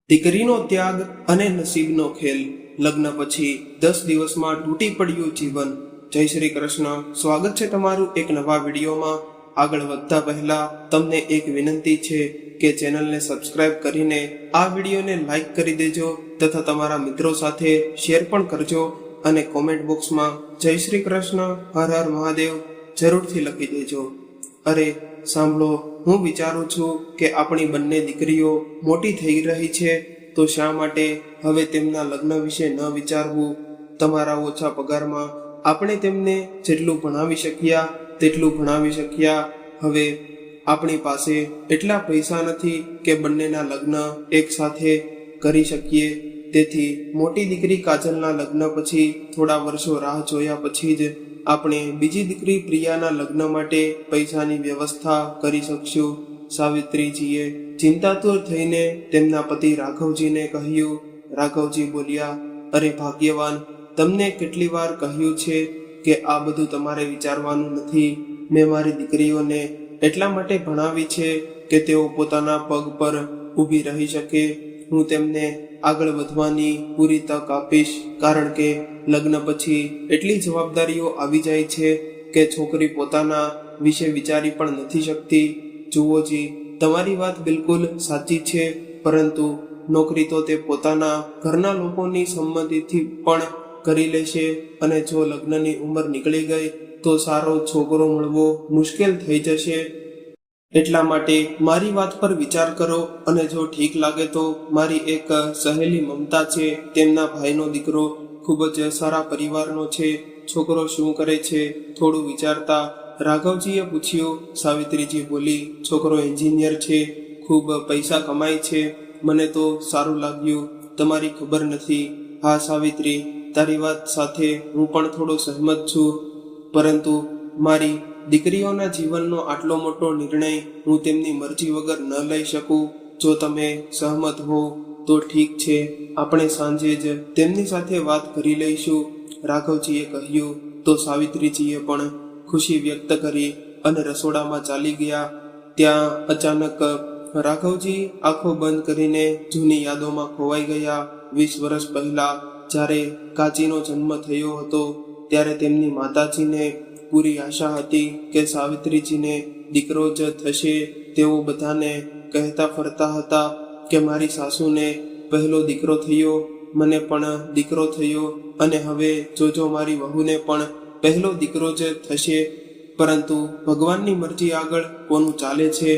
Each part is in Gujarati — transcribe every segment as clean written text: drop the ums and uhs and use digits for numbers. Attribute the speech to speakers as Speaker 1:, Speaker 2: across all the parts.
Speaker 1: દીકરીનો ત્યાગ અને નસીબનો ખેલ. લગ્ન પછી 10 દિવસમાં તૂટી પડ્યું જીવન. જય શ્રી કૃષ્ણ. સ્વાગત છે તમારું એક નવા વિડીયોમાં. આગળ વધતા પહેલા તમને એક વિનંતી છે કે ચેનલને સબસ્ક્રાઇબ કરીને આ વિડીયોને લાઈક કરી દેજો તથા તમારા મિત્રો સાથે શેર પણ કરજો અને કોમેન્ટ બોક્સમાં જય શ્રી કૃષ્ણ, હર હર મહાદેવ જરૂરથી લખી દેજો. અરે સાંભળો, હું વિચારું છું કે આપણી બંને દીકરીઓ મોટી થઈ રહી છે, તો શા માટે હવે તેમના લગ્ન વિશે ન વિચારવું? તમારા ઓછા પગારમાં આપણે તેમને જેટલું ભણાવી શક્યા તેટલું ભણાવી શક્યા. હવે આપણી પાસે એટલા પૈસા નથી કે બંનેના લગ્ન એક સાથે કરી શકીએ. તેથી મોટી દીકરી કાજલના લગ્ન પછી થોડા વર્ષો રાહ જોયા પછી જ આપણે બીજી દીકરી પ્રિયાના લગ્ન માટે પૈસાની વ્યવસ્થા કરી શકશું. સાવિત્રીજીએ ચિંતાતુર થઈને તેમના પતિ રાઘવજીને કહ્યું. રાઘવજી બોલ્યા, અરે ભાગ્યવાન, તમને કેટલી વાર કહ્યું છે કે આ બધું તમારે વિચારવાનું નથી. મેં મારી દીકરીઓને એટલા માટે ભણાવી છે કે તેઓ પોતાના પગ પર ઊભી રહી શકે. હું તેમને આગળ વધવાની પૂરી તક આપીશ, કારણ કે લગ્ન પછી એટલી જવાબદારીઓ આવી જાય છે કે છોકરી પોતાના વિશે વિચારી પણ નથી શકતી. જુઓ જી, તમારી વાત બિલકુલ સાચી છે, પરંતુ નોકરી તો તે પોતાના ઘરના લોકોની સંમતિથી પણ કરી લેશે, અને જો લગ્નની ઉંમર નીકળી ગઈ તો સારો છોકરો મળવો મુશ્કેલ થઈ જશે. એટલા માટે મારી વાત પર વિચાર કરો, અને જો ઠીક લાગે તો મારી એક સહેલી મમતા છે, તેમના ભાઈનો દીકરો ખૂબ જ સારા પરિવારનો છે. છોકરો શું કરે છે? થોડું વિચારતા રાઘવજીએ પૂછ્યું. સાવિત્રીજી બોલી, છોકરો એન્જિનિયર છે, ખૂબ પૈસા કમાય છે. મને તો સારું લાગ્યું. તમારી ખબર નથી. હા સાવિત્રી, તારી વાત સાથે હું પણ થોડો સહમત છું, પરંતુ મારી દીકરીઓના જીવનનો આટલો મોટો નિર્ણય હું તેમની મરજી વગર ન લઈ શકું. જો તમે સહમત હો તો ઠીક છે, આપણે સાંજે જ તેમની સાથે વાત કરી લઈશું, રાઘવજીએ કહ્યું. તો સાવિત્રીજીએ પણ ખુશી વ્યક્ત કરી અને રસોડામાં ચાલી ગયા. ત્યાં અચાનક રાઘવજી આંખો બંધ કરીને જૂની યાદોમાં ખોવાઈ ગયા. 20 વર્ષ પહેલા જ્યારે કાચીનો જન્મ થયો હતો, ત્યારે તેમની માતાજીને પૂરી આશા હતી કે સાવિત્રીજીને દીકરો જ થશે. તેઓ બધાને કહેતા ફરતા હતા કે મારી સાસુને પહેલો દીકરો થયો, મને પણ દીકરો થયો, અને હવે જોજો મારી વહુને પણ પહેલો દીકરો જ થશે. પરંતુ ભગવાનની મરજી આગળ કોનું ચાલે છે?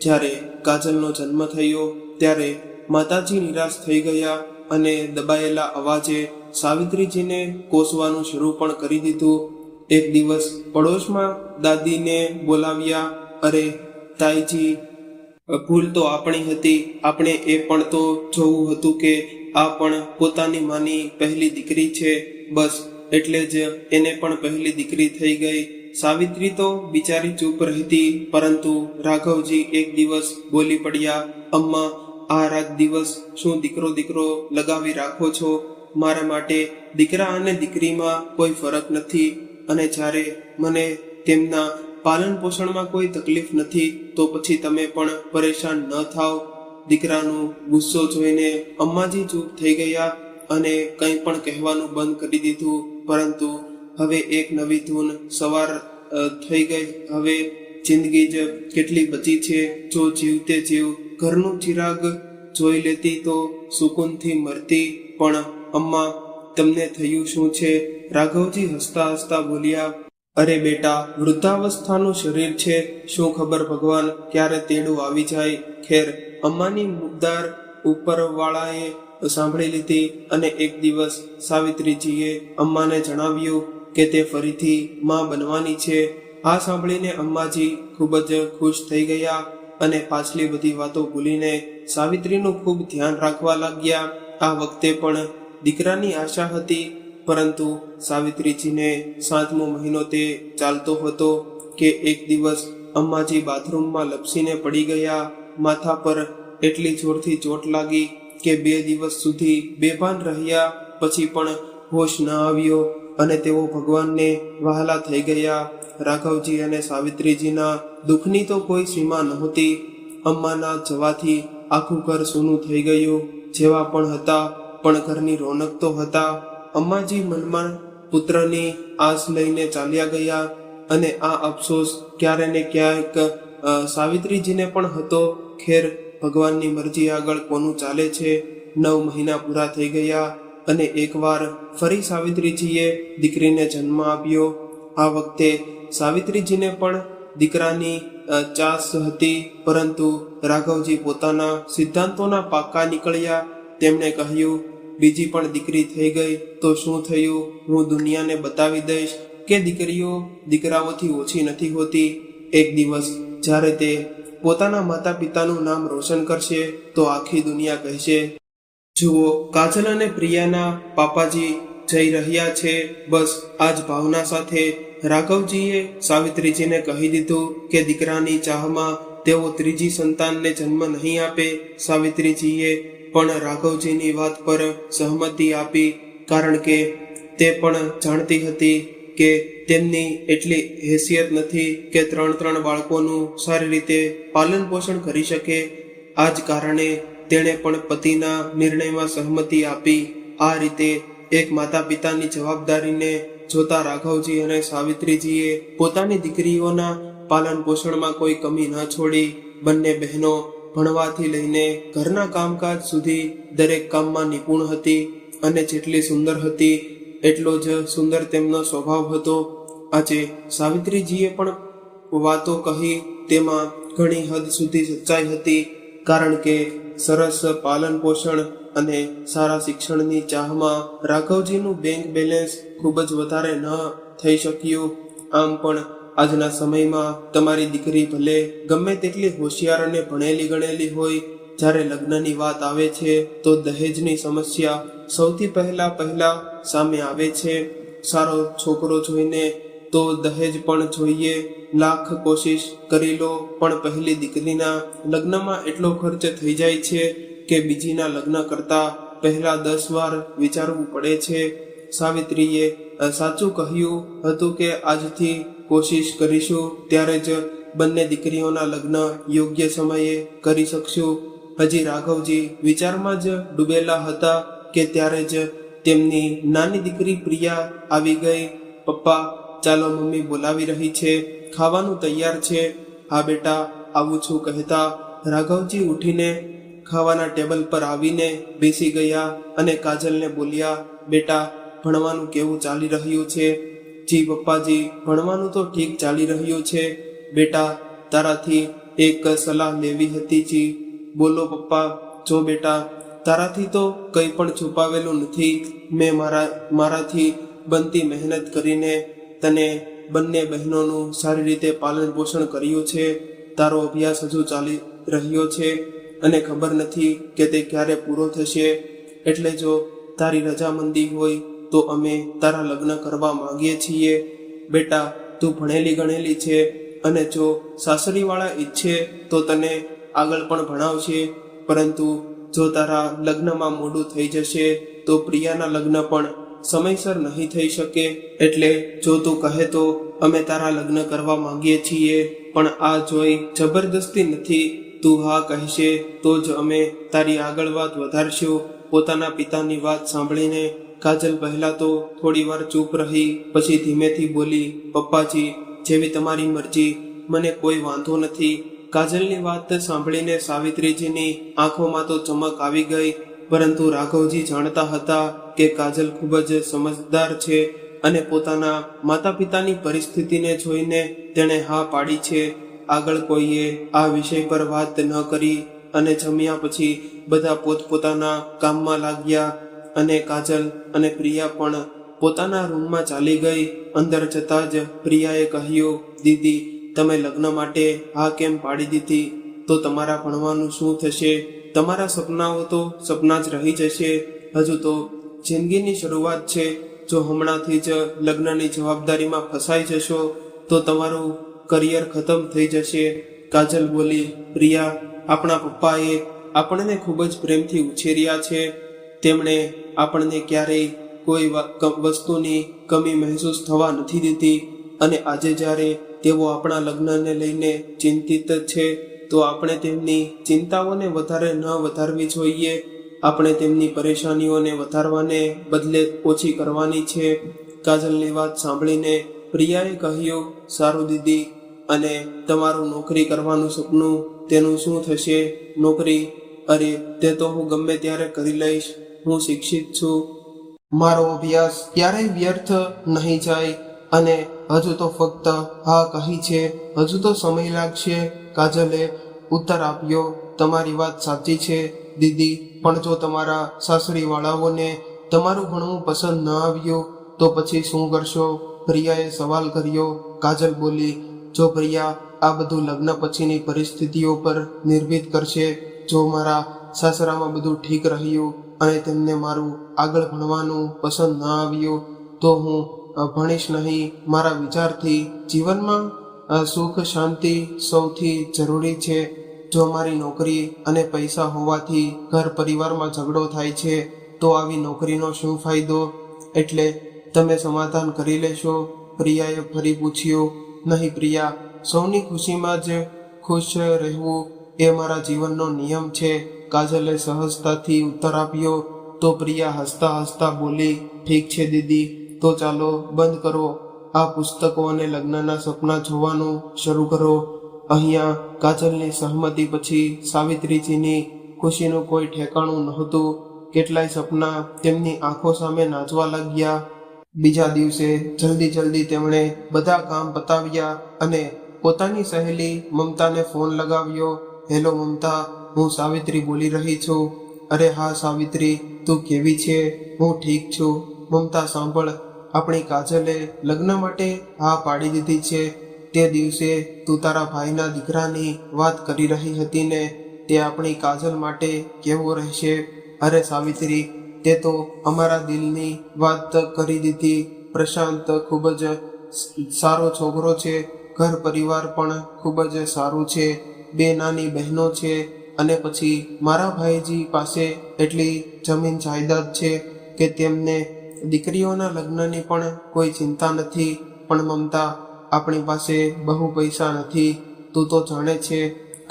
Speaker 1: જ્યારે કાજલનો જન્મ થયો ત્યારે માતાજી નિરાશ થઈ ગયા અને દબાયેલા અવાજે સાવિત્રીજીને કોસવાનું શરૂ પણ કરી દીધું. એક દિવસ પડોશમાં દાદીને બોલાવ્યા. અરે તાઈજી, ભૂલ તો આપણી હતી. આપણે એ પણ તો જોવું હતું કે આ પણ પોતાની માની પહેલી દીકરી છે. બસ એટલે જ એને પણ પહેલી દીકરી થઈ ગઈ. સાવિત્રી તો બિચારી ચૂપ રહેતી, પરંતુ રાઘવજી એક દિવસ બોલી પડ્યા. અમ્મા, આ રાત દિવસ શું દીકરો દીકરો લગાવી રાખો છો? મારા માટે દીકરા અને દીકરીમાં કોઈ ફરક નથી, અને જ્યારે મને તેમના પાલન પોષણમાં કોઈ તકલીફ નથી, તો પછી તમે પણ પરેશાન ન થાવ. દીકરાનું ગુસ્સો જોઈને અમ્માજી ચૂપ થઈ ગયા અને કંઈ પણ કહેવાનું બંધ કરી દીધું. પરંતુ હવે એક નવી ધૂન સવાર થઈ ગઈ. હવે જિંદગી જ કેટલી બચી છે. જો જીવતે જીવ ઘરનું ચિરાગ જોઈ લેતી તો સુકૂનથી મરતી. પણ અમ્મા, તમને થયું શું છે? રાઘવજી હસતા હસતા બોલ્યા. અરે બેટા, વૃદ્ધાવસ્થાનું શરીર છે, શું ખબર ભગવાન ક્યારે તેડું આવી જાય. ખેર, અમ્માની મુદ્દાર ઉપરવાળાએ સાંભળી લીધી, અને એક દિવસ સાવિત્રીજીએ અમ્માને જણાવ્યું કે તે ફરીથી માં બનવાની છે. આ સાંભળીને અમ્માજી ખૂબ જ ખુશ થઈ ગયા અને પાછલી બધી વાતો ભૂલીને સાવિત્રીનું ખૂબ ધ્યાન રાખવા લાગ્યા. આ વખતે પણ દીકરાની આશા હતી, પરંતુ સાવિત્રીજીને 7મો મહિનો તે ચાલતો હતો કે એક દિવસ અમ્માજી બાથરૂમમાં લપસીને પડી ગયા. માથા પર એટલી જોરથી ચોટ લાગી કે 2 દિવસ સુધી બેભાન રહ્યા. પછી પણ હોશ ન આવ્યો અને તેઓ ભગવાનને વહાલા થઈ ગયા. રાઘવજી અને સાવિત્રીજીના દુઃખની તો કોઈ સીમા નહોતી. અમ્માના જવાથી આખું ઘર સૂનું થઈ ગયું. જેવા પણ હતા, પણ ઘરની રોનક તો હતા. અમ્માજી મનમાં પુત્રની આસ લઈને ચાલ્યા ગયા, અને આ અફસોસ ક્યારે ને ક્યાંક સાવિત્રીજીને પણ હતો. ખેર, ભગવાનની મરજી આગળ કોનું ચાલે છે. 9 મહિના પૂરા થઈ ગયા, અને એકવાર ફરી સાવિત્રીજીએ દીકરીને જન્મ આપ્યો. આ વખતે સાવિત્રીજીને પણ દીકરાની ચાસ હતી, પરંતુ રાઘવજી પોતાના સિદ્ધાંતોના પાક્કા નીકળ્યા. તેમણે કહ્યું, બીજી પણ દીકરી થઈ ગઈ તો શું થયું? હું દુનિયાને બતાવી દઈશ કે દીકરીઓ દીકરાઓથી ઓછી નથી હોતી. એક દિવસ જ્યારે તે પોતાના માતા પિતાનું નામ રોશન કરશે તો આખી દુનિયા કહેશે, જુઓ, કાજલ અને પ્રિયાના પાપાજી જઈ રહ્યા છે. બસ આ જ ભાવના સાથે રાઘવજીએ સાવિત્રીજીને કહી દીધું કે દીકરાની ચાહમાં તેઓ ત્રીજી સંતાનને જન્મ નહીં આપે. સાવિત્રીજીએ પણ રાઘવજીની વાત પર સહમતિ આપી, કારણ કે તે પણ જાણતી હતી કે તેમની એટલી હેસિયત નથી કે 3 બાળકોનું સારી રીતે પાલન પોષણ કરી શકે. આ જ કારણે તેણે પણ પતિના નિર્ણયમાં સહમતિ આપી. આ રીતે એક માતા પિતાની જવાબદારીને જોતા રાઘવજી અને સાવિત્રીજીએ પોતાની દીકરીઓના પાલન પોષણમાં કોઈ કમી ન છોડી. બંને બહેનો ભણવાથી લઈને ઘરના કામકાજ સુધી દરેક કામમાં નિપુણ હતી, અને જેટલી સુંદર હતી એટલો જ સુંદર તેમનો સ્વભાવ હતો. આજે સાવિત્રીજીએ પણ વાતો કહી, તેમાં ઘણી હદ સુધી સચ્ચાઈ હતી, કારણ કે સરસ પાલન પોષણ અને સારા શિક્ષણની ચાહમાં રાઘવજીનું બેંક બેલેન્સ ખૂબ જ વધારે ન થઈ શક્યું. આમ પણ આજના સમયમાં તમારી દીકરી ભલે ગમે તેટલી હોશિયાર અને ભણેલી ગણેલી હોય, જ્યારે લગ્નની વાત આવે છે તો દહેજની સમસ્યા સૌથી પહેલા સામે આવે છે. સારો છોકરો જોઈને તો દહેજ પણ જોઈએ. લાખ કોશિશ કરી લો, પણ પહેલી દીકરીના લગ્નમાં એટલો ખર્ચ થઈ જાય છે કે બીજીના લગ્ન કરતા પહેલા 10 વાર વિચારવું પડે છે. સાવિત્રીએ સાચું કહ્યું હતું કે આજથી કોશિશ કરીશું ત્યારે જ બંને દીકરીઓના લગ્ન યોગ્ય સમયે કરી શકશું. હજી રાઘવજી વિચારમાં જ ડૂબેલા હતા કે ત્યારે જ તેમની નાની દીકરી પ્રિયા આવી ગઈ. પપ્પા, ચાલો, મમ્મી બોલાવી રહી છે, ખાવાનું તૈયાર છે. હા બેટા, આવું છું કહેતા રાઘવજી ઉઠીને ખાવાના ટેબલ પર આવીને બેસી ગયા અને કાજલને બોલ્યા, બેટા, ભણવાનું કેવું ચાલી રહ્યું છે? જી પપ્પાજી, ભણવાનું તો ઠીક ચાલી રહ્યું છે. બેટા, તારાથી એક સલાહ લેવી હતી. જી બોલો પપ્પા. જો બેટા, તારાથી તો કંઈ પણ છુપાવેલું નથી. મેં મારાથી બનતી મહેનત કરીને તને બંને બહેનોનું સારી રીતે પાલન પોષણ કર્યું છે. તારો અભ્યાસ હજુ ચાલી રહ્યો છે અને ખબર નથી કે તે ક્યારે પૂરો થશે. એટલે જો તારી રજામંદી હોય તો અમે તારા લગ્ન કરવા માંગીએ છીએ. બેટા, તું ભણેલી ગણેલી છે, અને જો સાસરીવાળા ઈચ્છે તો તને આગળ પણ ભણાવશે. પરંતુ જો તારા લગ્નમાં મોડું થઈ જશે તો પ્રિયાના લગ્ન પણ સમયસર નહીં થઈ શકે. એટલે જો તું કહે તો અમે તારા લગ્ન કરવા માંગીએ છીએ, પણ આ જોઈ જબરદસ્તી નથી. તું હા કહેશે તો જ અમે તારી આગળ વાત વધારશું. પોતાના પિતાની વાત સાંભળીને કાજલ પહેલા તો થોડી વાર ચૂપ રહી, પછી ધીમેથી બોલી, પપ્પાજી, જેવી તમારી મરજી, મને કોઈ વાંધો નથી. કાજલની વાત સાંભળીને સાવિત્રીજીની આંખોમાં તો ચમક આવી ગઈ, પરંતુ રાઘવજી જાણતા હતા કે કાજલ ખૂબ જ સમજદાર છે અને પોતાના માતા પિતાની પરિસ્થિતિને જોઈને તેણે હા પાડી છે. આગળ કોઈએ આ વિષય પર વાત ન કરી, અને જમ્યા પછી બધા પોતપોતાના કામમાં લાગ્યા, અને કાજલ અને પ્રિયા પણ પોતાના રૂમમાં ચાલી ગઈ. અંદર જતાં જ પ્રિયાએ કહ્યું, દીદી, તમે લગ્ન માટે હા કેમ પાડી દીધી? તો તમારા ભણવાનું શું થશે? તમારા સપનાઓ તો સપના જ રહી જશે. હજુ તો જિંદગીની શરૂઆત છે. જો હમણાંથી જ લગ્નની જવાબદારીમાં ફસાઈ જશો તો તમારું કરિયર ખતમ થઈ જશે. કાજલ બોલી, પ્રિયા, આપણા પપ્પાએ આપણને ખૂબ જ પ્રેમથી ઉછેર્યા છે. તેમણે આપણને ક્યારેય કોઈ વસ્તુની કમી મહેસૂસ થવા નથી દીધી, અને આજે જ્યારે તેઓ આપણા લગ્નને લઈને ચિંતિત છે તો આપણે તેમની ચિંતાઓને વધારે ન વધારવી જોઈએ. આપણે તેમની પરેશાનીઓને વધારવાને બદલે ઓછી કરવાની છે. કાજલની વાત સાંભળીને પ્રિયાએ કહ્યું, સારું દીદી, અને તમારું નોકરી કરવાનું સપનું, તેનું શું થશે? નોકરી? અરે, તે તો હું ગમે ત્યારે કરી લઈશ. હું શિક્ષિત છું. મારો અભ્યાસ ક્યારેય વ્યર્થ નહીં જાય. અને હજુ તો ફક્ત હા કહી છે, હજુ તો સમય લાગશે. કાજલે ઉત્તર આપ્યો, તમારી વાત સાચી છે દીદી, પણ જો તમારા સાસરીવાળાઓને તમારું ભણવું પસંદ ન આવ્યું તો પછી શું કરશો? પ્રિયાએ સવાલ કર્યો. કાજલ બોલી, જો પ્રિયા, આ બધું લગ્ન પછીની પરિસ્થિતિઓ પર નિર્ભર કરશે. જો મારા સાસરામાં બધું ઠીક રહ્યું અને તેમને મારું આગળ ભણવાનું પસંદ ન આવ્યું તો હું ભણીશ નહીં. મારા વિચારથી જીવનમાં સુખ શાંતિ સૌથી જરૂરી છે. જો મારી નોકરી અને પૈસા હોવાથી ઘર પરિવારમાં ઝઘડો થાય છે તો આવી નોકરીનો શું ફાયદો? એટલે તમે સમાધાન કરી લેશો? પ્રિયાએ ફરી પૂછ્યું. નહીં પ્રિયા, સૌની ખુશીમાં જ ખુશ રહેવું એ મારા જીવનનો નિયમ છે. કાજલે સહજતાથી ઉત્તર આપ્યો. તો પ્રિયા હસતા હસતા બોલી, ઠીક છે દીદી, તો ચાલો બંધ કરો આ પુસ્તકો અને લગ્નના સપના જોવાનું શરૂ કરો. અહીંયા કાજલની સહમતિ પછી સાવિત્રીજીની ખુશીનું કોઈ ઠેકાણું નહોતું. કેટલાય સપના તેમની આંખો સામે નાચવા લાગ્યા. બીજા દિવસે જલ્દી તેમણે બધા કામ પતાવ્યા અને પોતાની સહેલી મમતાને ફોન લગાવ્યો. હેલો મમતા, હું સાવિત્રી બોલી રહી છું. અરે હા સાવિત્રી, તું કેવી છે? હું ઠીક છું. મમતા સાંભળ, આપણી કાજલે લગ્ન માટે હા પાડી દીધી છે. તે દિવસે તું તારા ભાઈના દીકરાની વાત કરી રહી હતી ને, તે આપણી કાજલ માટે કેવો રહેશે? અરે સાવિત્રી, તે તો અમારા દિલની વાત કરી દીધી. પ્રશાંત ખૂબ જ સારો છોકરો છે, ઘર પરિવાર પણ ખૂબ જ સારું છે, 2 નાની બહેનો છે, અને પછી મારા ભાઈજી પાસે એટલી જમીન જાયદાદ છે કે તેમને દીકરીઓના લગ્નની પણ કોઈ ચિંતા નથી. પણ મમતા, આપણી પાસે બહુ પૈસા નથી. તું તો જાણે છે,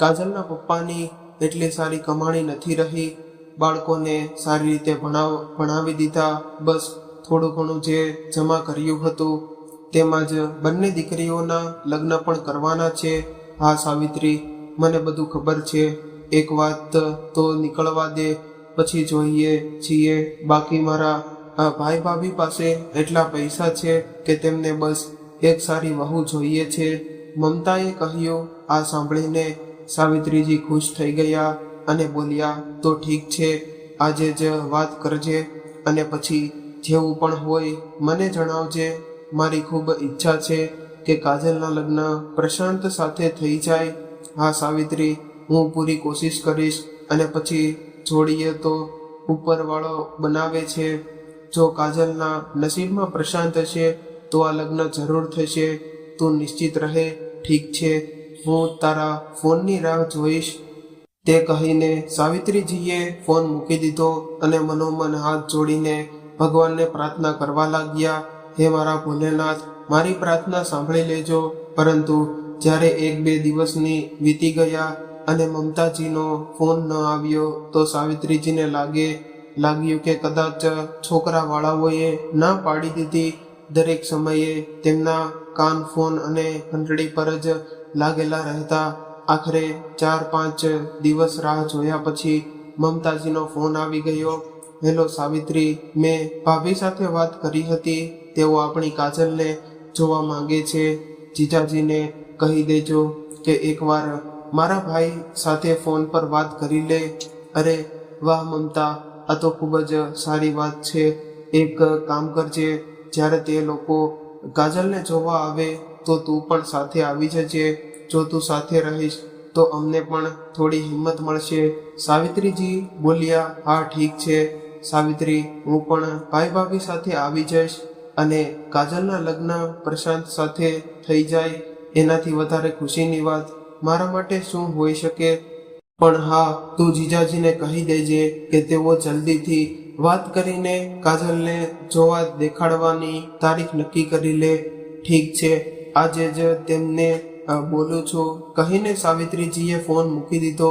Speaker 1: કાજલના પપ્પાની એટલી સારી કમાણી નથી રહી. બાળકોને સારી રીતે ભણાવી દીધા. બસ થોડું ઘણું જે જમા કર્યું હતું તેમાં જ બંને દીકરીઓના લગ્ન પણ કરવાના છે. હા સાવિત્રી, મને બધું ખબર છે. એક વાત તો નીકળવા દે, પછી જોઈએ છીએ. બાકી મારા ભાઈ ભાભી પાસે એટલા પૈસા છે કે તેમને બસ એક સારી વહુ જોઈએ છે. મમતાએ કહ્યું. આ સાંભળીને સાવિત્રીજી ખુશ થઈ ગયા અને બોલ્યા, તો ઠીક છે, આજે જ વાત કરજે અને પછી જેવું પણ હોય મને જણાવજે. મારી ખૂબ ઈચ્છા છે કે કાજલના લગ્ન પ્રશાંત સાથે થઈ જાય. હા સાવિત્રી, હું પૂરી કોશિશ કરીશ. અને પછી જોડીએ તો ઉપરવાળો બનાવે છે. જો કાજલના નસીબમાં પ્રશાંત હશે તો આ લગ્ન જરૂર થશે. તું નિશ્ચિત રહે. ઠીક છે, હું તારા ફોનની રાહ જોઈશ. તે કહીને સાવિત્રીજીએ ફોન મૂકી દીધો અને મનોમન હાથ જોડીને ભગવાનને પ્રાર્થના કરવા લાગ્યા. હે મારા ભોલેનાથ, મારી પ્રાર્થના સાંભળી લેજો. પરંતુ જ્યારે 1-2 દિવસની વીતી ગયા અને મમતાજીનો ફોન ન આવ્યો તો સાવિત્રીજીને લાગ્યું કે કદાચ છોકરાવાળાઓએ ના પાડી દીધી. દરેક સમયે તેમના કાન ફોન અને ઘંટડી પર જ લાગેલા રહેતા. આખરે 4-5 દિવસ રાહ જોયા પછી મમતાજીનો ફોન આવી ગયો. હેલો સાવિત્રી, મેં ભાભી સાથે વાત કરી હતી. તેઓ આપણી કાજલને જોવા માંગે છે. જીજાજીને કહી દેજો કે એકવાર મારા ભાઈ સાથે ફોન પર વાત કરી લે. અરે વાહ મમતા, આ તો ખૂબ જ સારી વાત છે. એક કામ કરજે, જ્યારે તે લોકો કાજલને જોવા આવે તો તું પણ સાથે આવી જજે. જો તું સાથે રહીશ તો અમને પણ થોડી હિંમત મળશે. સાવિત્રીજી બોલ્યા. હા ઠીક છે સાવિત્રી, હું પણ ભાઈ ભાભી સાથે આવી જઈશ અને કાજલના લગ્ન પ્રશાંત સાથે થઈ જાય એનાથી વધારે ખુશીની વાત મારા માટે શું હોઈ શકે. પણ હા, તું જીજાજીને કહી દેજે કે તેઓ જલ્દીથી વાત કરીને કાજલને જોવા દેખાડવાની તારીખ નક્કી કરી લે. ઠીક છે, આજે જ તેમને બોલું છું, કહીને સાવિત્રીજીએ ફોન મૂકી દીધો.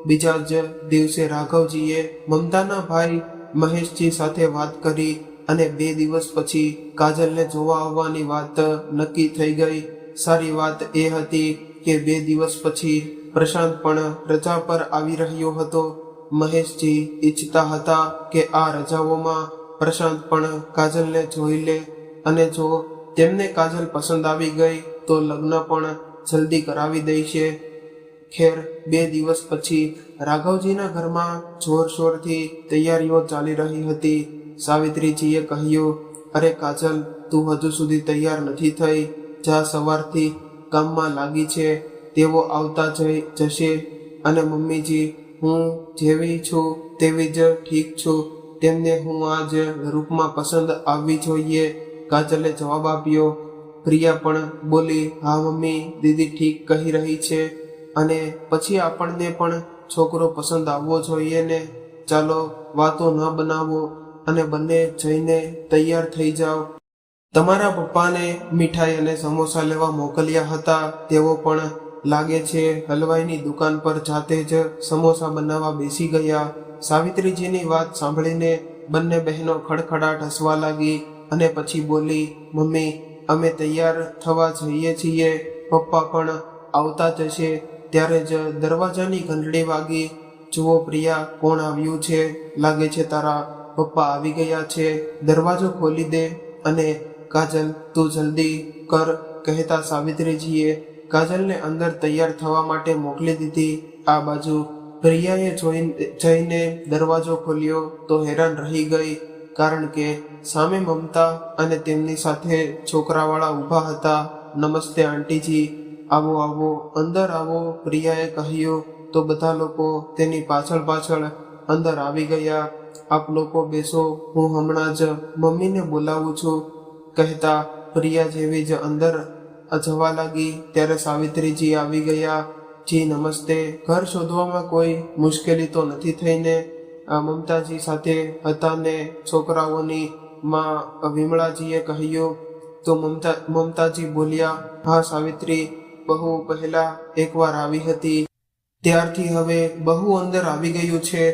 Speaker 1: બીજા જ દિવસે રાઘવજીએ મમતાના ભાઈ મહેશજી સાથે વાત કરી અને 2 દિવસ પછી કાજલને જોવા આવવાની વાત નક્કી થઈ ગઈ. સારી વાત એ હતી કે 2 દિવસ પછી પ્રશાંત પણ રજા પર આવી રહ્યો હતો. મહેશજી ઈચ્છતા હતા કે આ રજાઓમાં પ્રશાંત પણ કાજલને જોઈ લે અને જો તેમને કાજલ પસંદ આવી ગઈ તો લગ્ન પણ જલ્દી કરાવી દેશે. ખેર 2 દિવસ પછી રાઘવજીના ઘરમાં જોરશોરથી તૈયારીઓ ચાલી રહી હતી. સાવિત્રીજીએ કહ્યું, અરે કાજલ, તું હજુ સુધી તૈયાર નથી થઈ. જા સવારથી કામમાં લાગી છે. તેઓ આવતા જશે. અને મમ્મીજી, હું જેવી છું તેવી જ ઠીક છું. તેમને હું આ જ રૂપમાં પસંદ આવવી જોઈએ. કાજલે જવાબ આપ્યો. પ્રિયા પણ બોલી, હા મમ્મી, દીદી ઠીક કહી રહી છે. અને પછી આપણને પણ છોકરો પસંદ આવવો જોઈએ ને. ચાલો વાતો ન બનાવો અને બંને જઈને તૈયાર થઈ જાઓ. તમારા પપ્પાને મીઠાઈ અને સમોસા લેવા મોકલ્યા હતા. તેઓ પણ લાગે છે હલવાઈની દુકાન પર જાતે જ સમોસા બનાવવા બેસી ગયા. સાવિત્રીજીની વાત સાંભળીને બંને બહેનો ખડખડાટ હસવા લાગી અને પછી બોલી, મમ્મી, અમે તૈયાર થવા જઈએ છીએ. પપ્પા પણ આવતા જશે. ત્યારે જ દરવાજાની ઘંટડી વાગી. જુઓ પ્રિયા, કોણ આવ્યું છે? લાગે છે તારા પપ્પા આવી ગયા છે. દરવાજો ખોલી દે અને કાજલ, તું જલ્દી કર, કહેતા સાવિત્રીજીએ કાજલને અંદર તૈયાર થવા માટે મોકલી દીધી. આ બાજુ પ્રિયાએ જઈને દરવાજો ખોલ્યો તો હેરાન રહી ગઈ, કારણ કે સામે મમતા અને તેમની સાથે છોકરાવાળા ઊભા હતા. નમસ્તે આંટીજી, આવો આવો, અંદર આવો, પ્રિયાએ કહ્યું તો બધા લોકો તેની પાછળ અંદર આવી ગયા. આપ લોકો બેસો, હું હમણાં જ મમ્મીને બોલાવું છું, કહેતા પ્રિયા જેવી જ અંદર જવા લાગી ત્યારે સાવિત્રીજી આવી ગયા. જી નમસ્તે. ઘર શોધવામાં કોઈ મુશ્કેલી તો નથી થઈને? મમતાજી સાથે હતા ને છોકરાઓની માં વિમળાજીએ કહ્યું તો મમતાજી બોલ્યા, હા સાવિત્રી, બહુ પહેલા એકવાર આવી હતી. ત્યારથી હવે બહુ અંદર આવી ગયું છે.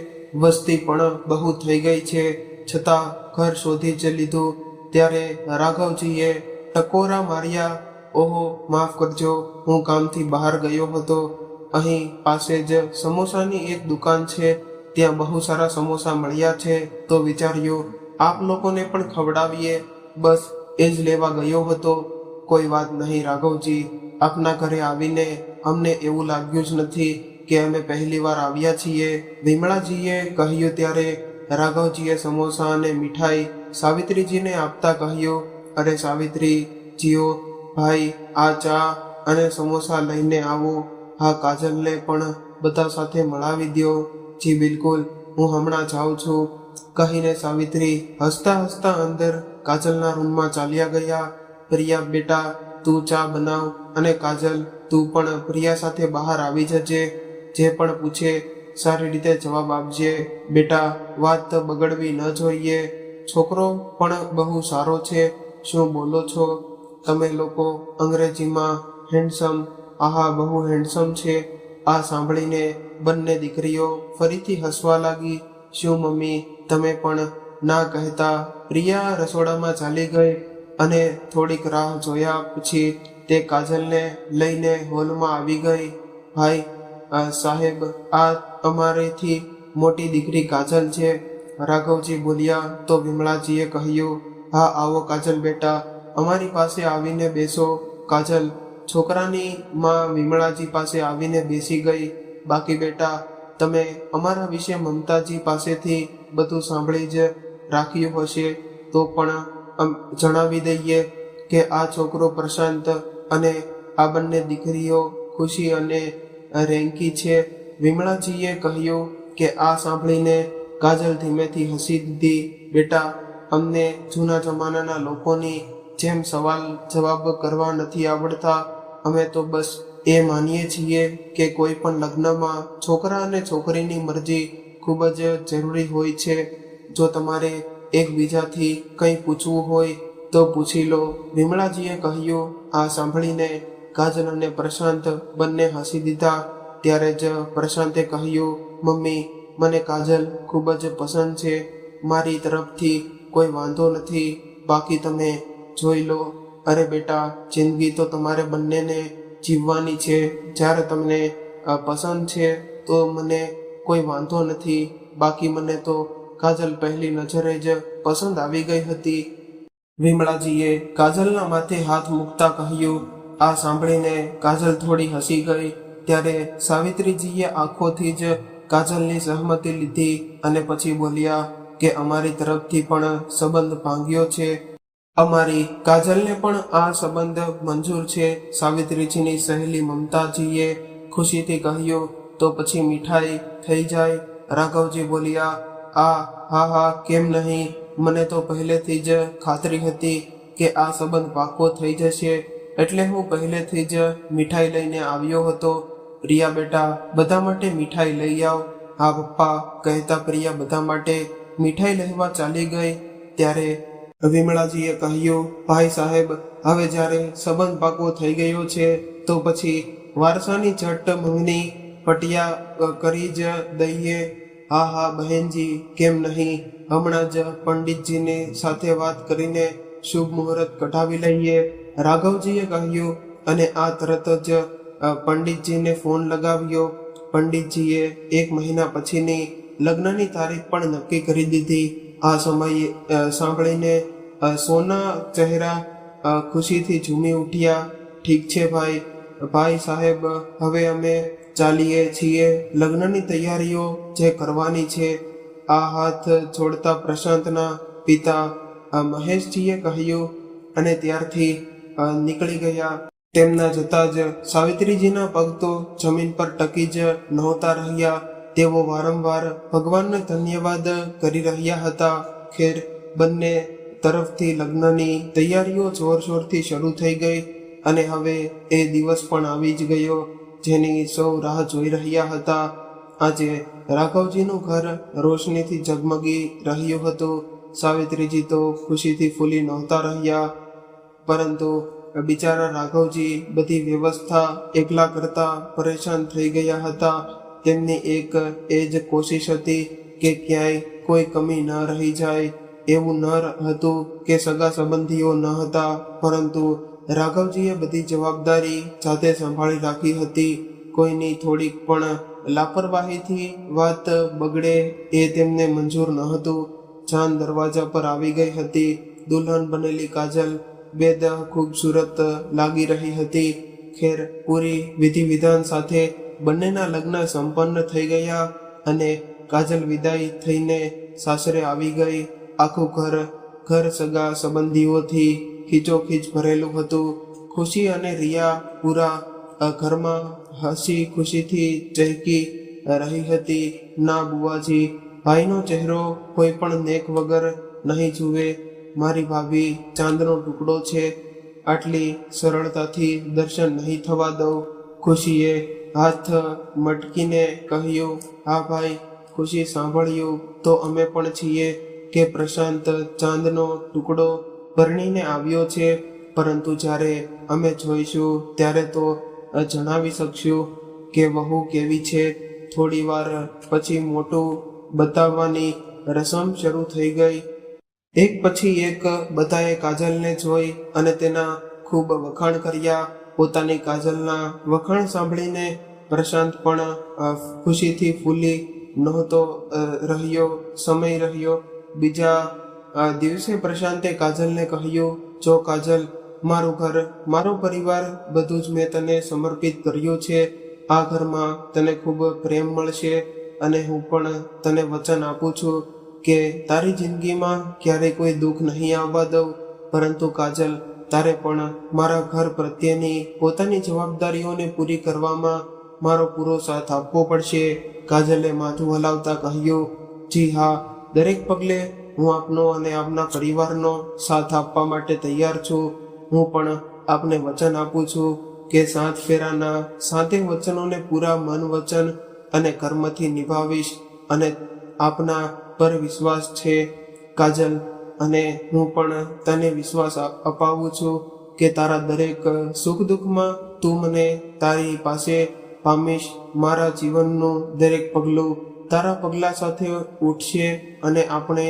Speaker 1: વસ્તી પણ બહુ થઈ ગઈ છે, છતાં ઘર શોધી જ લીધું. ત્યારે રાઘવજીએ ટકોરા માર્યા. ઓહો, માફ કરજો, હું કામથી બહાર ગયો હતો. અહીં પાસે જ સમોસાની એક દુકાન છે, ત્યાં બહુ સારા સમોસા મળ્યા છે તો વિચાર્યું આપ લોકોને પણ ખવડાવીએ. બસ એ જ લેવા ગયો હતો. કોઈ વાત નહીં રાઘવજી, આપના ઘરે આવીને અમને એવું લાગ્યું જ નથી કે અમે પહેલી વાર આવ્યા છીએ, વિમળાજીએ કહ્યું. ત્યારે રાઘવજીએ સમોસા અને મીઠાઈ સાવિત્રીજીને આપતા કહ્યું, અરે સાવિત્રી જીઓ, ભાઈ, આ ચા અને સમોસા લઈને આવો. હા, કાજલને પણ બધા સાથે મળાવી દો. જી બિલકુલ, હું હમણાં જાઉં છું, કહીને સાવિત્રી હસતા હસતા અંદર કાજલના રૂમમાં ચાલ્યા ગયા. પ્રિયા, બેટા તું ચા બનાવ અને કાજલ તું પણ પ્રિયા સાથે બહાર આવી જજે. જે પણ પૂછે સારી રીતે જવાબ આપજે. બેટા, વાત બગડવી ન જોઈએ. છોકરો પણ બહુ સારો છે. શું બોલો છો તમે લોકો અંગ્રેજીમાં? હેન્ડસમ. આહા, બહુ હેન્ડસમ છે. આ સાંભળીને બંને દીકરીઓ ફરીથી હસવા લાગી. શું મમ્મી, તમે પણ ના કહેતા પ્રિયા રસોડામાં ચાલી ગઈ અને થોડીક રાહ જોયા પછી તે કાજલને લઈને હોલમાં આવી ગઈ. ભાઈ સાહેબ, આ અમારીથી મોટી દીકરી કાજલ છે, રાઘવજી બોલ્યા. તો વિમળાજીએ કહ્યું, હા આવો કાજલ બેટા, અમારી પાસે આવીને બેસો. કાજલ છોકરાની માં વિમળાજી પાસે આવીને બેસી ગઈ. બાકી બેટા, તમે અમારા વિશે મમતાજી પાસેથી બધું સાંભળી જ રાખ્યું હશે તો પણ જણાવી દઈએ કે આ છોકરો પ્રશાંત અને આ બંને દીકરીઓ ખુશી અને રેંકી છે. વિમળાજીએ કહ્યું કે આ સાંભળીને કાજલ ધીમેથી હસી દીધી. બેટા, અમને જૂના જમાનાના લોકોની જેમ સવાલ જવાબ કરવા નથી આવડતા. અમે તો બસ એ માનીએ છીએ કે કોઈ પણ લગ્નમાં છોકરા અને છોકરીની મરજી ખૂબ જ જરૂરી હોય છે. જો તમારે એકબીજાથી કંઈ પૂછવું હોય તો પૂછી લો, વિમળાજીએ કહ્યું. આ સાંભળીને કાજલ અને પ્રશાંત બંને હસી દીધા. ત્યારે જ પ્રશાંતે કહ્યું, મમ્મી, મને કાજલ ખૂબ જ પસંદ છે. મારી તરફથી કોઈ વાંધો નથી, બાકી તમે જોઈ લો. અરે બેટા, જિંદગી તો તમારે બંનેને જીવવાની છે. જ્યારે તમને પસંદ છે તો મને કોઈ વાંધો નથી, બાકી મને તો કાજલ પહેલી નજરે જ પસંદ આવી ગઈ હતી. વિમળાજીએ કાજલના માથે હાથ મૂકતા કહ્યું. આ સાંભળીને કાજલ થોડી હસી ગઈ. ત્યારે સાવિત્રીજીએ આંખોથી જ કાજલની સહમતી લીધી અને પછી બોલ્યા કે અમારી તરફથી પણ સંબંધ ભાંગ્યો છે. અમારી કાજલને પણ આ સંબંધ મંજૂર છે. સાવિત્રીજીની સહેલી મમતાજીએ ખુશીથી કહ્યું. તો પછી મીઠાઈ થઈ જાય. રાઘવજી બોલ્યા, હા હા, કેમ નહીં. મને તો પહેલેથી જ ખાતરી હતી કે આ સંબંધ પાક્કો થઈ જશે, એટલે હું પહેલેથી જ મીઠાઈ લઈને આવ્યો હતો. પ્રિયા બેટા, બધા માટે મીઠાઈ લઈ આવ. હા પપ્પા, કહેતા પ્રિયા બધા માટે મીઠાઈ લેવા ચાલી ગઈ. ત્યારે વિમળાજીએ કહ્યું, ભાઈ સાહેબ, હવે જ્યારે સંબંધ પાક્કો થઈ ગયો છે તો પછી વારસાની ઝટ મંગની ફટિયા કરી જ દઈએ. હા બહેનજી, કેમ નહીં. હમણાં જ પંડિતજીની સાથે વાત કરીને શુભ મુહૂર્ત કઢાવી લઈએ, રાઘવજીએ કહ્યું. અને આ તરત જ પંડિતજીને ફોન લગાવ્યો. પંડિતજીએ 1 મહિના પછીની લગ્નની તારીખ પણ નક્કી કરી દીધી. આ સમયે સાંભળીને સોના ચહેરા ખુશીથી ઝૂમી ઉઠ્યા. ઠીક છે ભાઈ સાહેબ, હવે અમે ચાલીએ છીએ. લગ્નની તૈયારીઓ જે કરવાની છે. આ હાથ છોડતા પ્રશાંતના પિતા મહેશજીએ કહ્યું અને ત્યારથી નીકળી ગયા. તેમના જતા જ સાવિત્રીજીના પગ તો જમીન પર ટકી જ નહોતા રહ્યા. તેઓ વારંવાર ભગવાનને ધન્યવાદ કરી રહ્યા હતા. ખેર, બંને તરફથી લગ્નની તૈયારીઓ જોરશોરથી શરૂ થઈ ગઈ અને હવે એ દિવસ પણ આવી જ ગયો જેની સૌ રાહ જોઈ રહ્યા હતા. આજે રાઘવજીનું ઘર રોશનીથી ઝગમગી રહ્યું હતું. સાવિત્રીજી તો ખુશીથી ફૂલી નહોતા રહ્યા, પરંતુ બિચારા રાઘવજી બધી વ્યવસ્થા એકલા કરતા પરેશાન થઈ ગયા હતા. તેમની એક એ જ કોશિશ હતી કે ક્યાંય કોઈ કમી ન રહી જાય. એવું ન હતું કે સગા સંબંધીઓ ન હતા, પરંતુ રાઘવજીએ બધી જવાબદારી જાતે સંભાળી રાખી હતી. કોઈની થોડીક પણ લાપરવાહીથી વાત બગડે એ તેમને મંજૂર ન હતું. જાન દરવાજા પર આવી ગઈ હતી. દુલ્હન બનેલી કાજલ બેદહ ખૂબસૂરત લાગી રહી હતી. ખેર, પૂરી વિધિ વિધાન સાથે બંનેના લગ્ન સંપન્ન થઈ ગયા અને કાજલ વિદાય થઈને સાસરે આવી ગઈ. આખું ઘર સગા સંબંધીઓથી ખીચોખીચ ભરેલું હતું. ખુશી અને રિયા પૂરા ઘરમાં હસી ખુશીથી ચહેકી રહી હતી. ના બુઆજી, ભાઈનો ચહેરો કોઈ પણ નેક વગર નહીં જુએ. મારી ભાભી ચાંદનો ટુકડો છે, આટલી સરળતાથી દર્શન નહીં થવા દઉં. ખુશીએ હાથ મટકીને કહ્યું, હા ભાઈ, ખુશી સાંભળ્યું તો અમે પણ છીએ કે પ્રશાંત ચાંદનો ટુકડો પરણીને આવ્યો છે, પરંતુ જ્યારે અમે જોઈશું ત્યારે તો જણાવી શકશું કે વહુ કેવી છે. થોડી વાર પછી મોટું બતાવવાની રસમ શરૂ થઈ ગઈ. એક પછી એક બધાએ કાજલને જોઈ અને તેના ખૂબ વખાણ કર્યા. પોતાની કાજલના વખાણ સાંભળીને પ્રશાંત પણ ખુશીથી ફૂલી નહોતો રહ્યો. બીજા દિવસે પ્રશાંતે કાજલને કહ્યું, જો કાજલ, મારું ઘર, મારો પરિવાર, બધું જ મેં તને સમર્પિત કર્યું છે. આ ઘરમાં તને ખૂબ પ્રેમ મળશે અને હું પણ તને વચન આપું છું કે તારી જિંદગીમાં ક્યારેય કોઈ દુઃખ નહીં આવવા દઉં. પરંતુ કાજલ, તારે પણ મારા ઘર પ્રત્યેની પોતાની જવાબદારીઓને પૂરી કરવામાં મારો પૂરો સાથ આપવો પડશે. કાજલે માથું હલાવતા કહ્યું, જી હા, દરેક પગલે હું આપનો અને આપના પરિવારનો સાથ આપવા માટે તૈયાર છું. હું પણ આપને વચન આપું છું કે 7 ફેરાના 7 વચનોને પૂરા મન, વચન અને કર્મથી નિભાવીશ અને આપના પર વિશ્વાસ છે કાજલ. અને હું પણ તને વિશ્વાસ અપાવું છું કે તારા દરેક સુખ દુઃખમાં તું મને તારી પાસે પામીશ. મારા જીવનનું દરેક પગલું તારા પગલા સાથે ઉઠશે અને આપણે